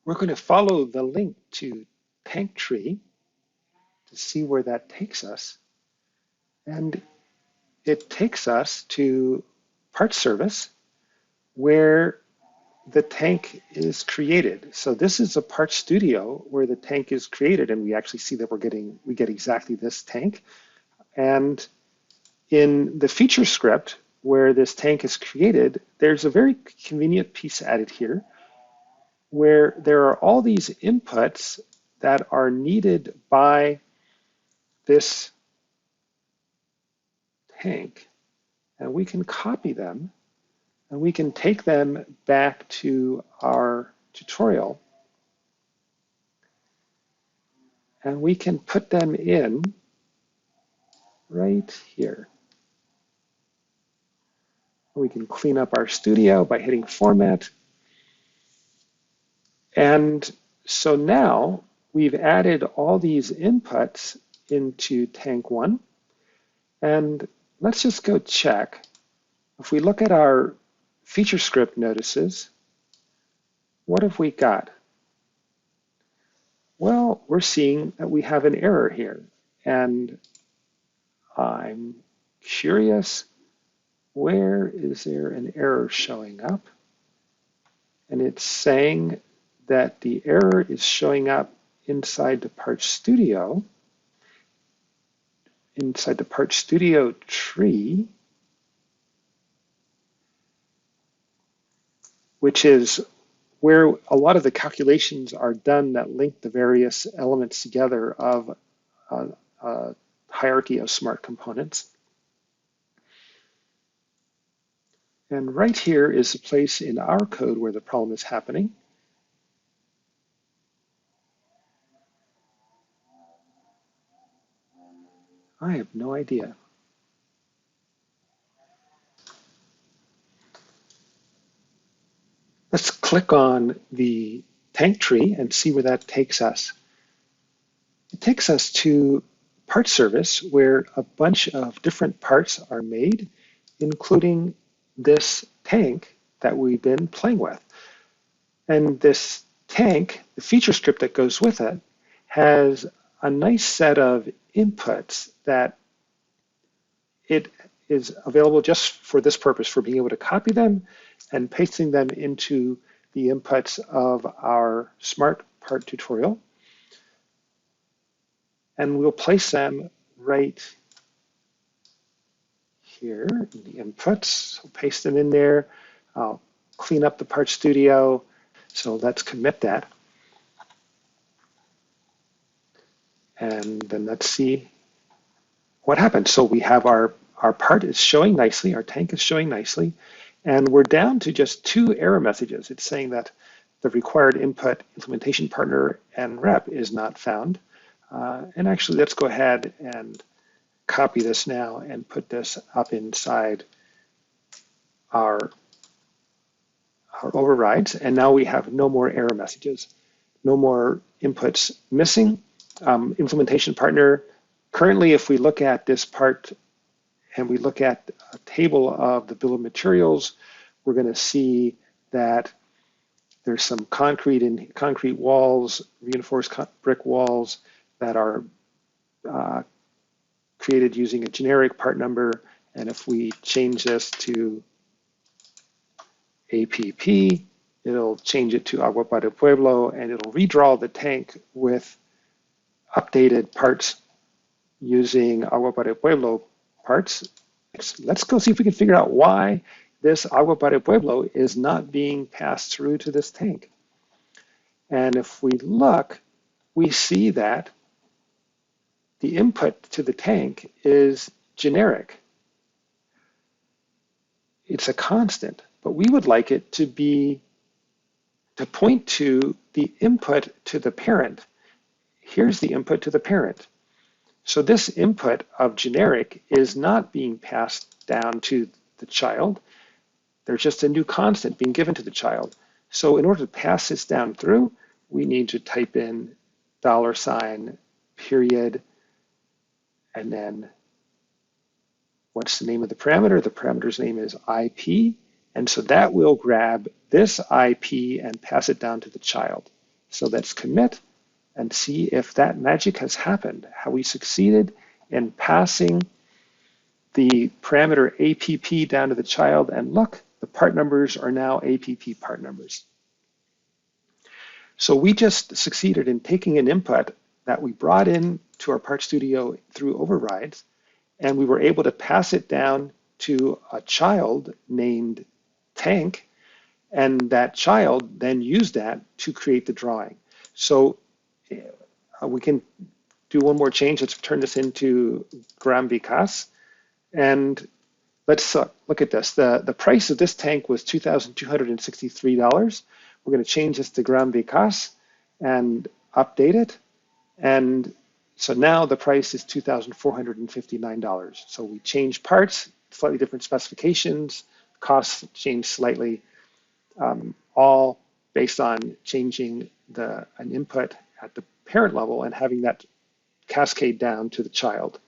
We're going to follow the link to tank tree to see where that takes us. And it takes us to part service where the tank is created. So this is a part studio where the tank is created, and we actually see that we get exactly this tank. And in the feature script where this tank is created, there's a very convenient piece added here where there are all these inputs that are needed by this tank, and we can copy them and we can take them back to our tutorial and we can put them in right here. We can clean up our studio by hitting Format. And so now we've added all these inputs into Tank 1. And let's just go check. If we look at our feature script notices, what have we got? Well, we're seeing that we have an error here. And I'm curious, where is there an error showing up? And it's saying that the error is showing up inside the Part Studio, inside the Part Studio tree, which is where a lot of the calculations are done that link the various elements together of a hierarchy of smart components. And right here is a place in our code where the problem is happening. I have no idea. Let's click on the tank tree and see where that takes us. It takes us to part service where a bunch of different parts are made, including this tank that we've been playing with. And this tank, the feature script that goes with it, has a nice set of inputs that it is available just for this purpose, for being able to copy them and pasting them into the inputs of our smart part tutorial. And we'll place them right here in the inputs. So paste them in there. I'll clean up the Part Studio. So let's commit that. And then let's see what happens. So we have our part is showing nicely, our tank is showing nicely, and we're down to just 2 error messages. It's saying that the required input, implementation partner, and rep is not found. And actually, let's go ahead and copy this now and put this up inside our overrides. And now we have no more error messages, no more inputs missing. Implementation partner, currently, if we look at this part and we look at a table of the bill of materials, we're going to see that there's some concrete walls, reinforced brick walls that are created using a generic part number. And if we change this to APP, it'll change it to Agua para Pueblo, and it'll redraw the tank with updated parts using Agua para Pueblo parts. Let's go see if we can figure out why this Agua para Pueblo is not being passed through to this tank. And if we look, we see that the input to the tank is generic. It's a constant, but we would like it to point to the input to the parent. Here's the input to the parent. So this input of generic is not being passed down to the child. There's just a new constant being given to the child. So in order to pass this down through, we need to type in $, period, and then what's the name of the parameter? The parameter's name is IP. And so that will grab this IP and pass it down to the child. So let's commit and see if that magic has happened, how we succeeded in passing the parameter APP down to the child, and look, the part numbers are now APP part numbers. So we just succeeded in taking an input that we brought in to our Part Studio through overrides, and we were able to pass it down to a child named Tank, and that child then used that to create the drawing. So we can do one more change. Let's turn this into Gram Vikas, and let's look at this. The price of this tank was $2,263. We're going to change this to Gram Vikas and update it. And so now the price is $2,459. So we changed parts, slightly different specifications, costs changed slightly, all based on changing an input at the parent level and having that cascade down to the child.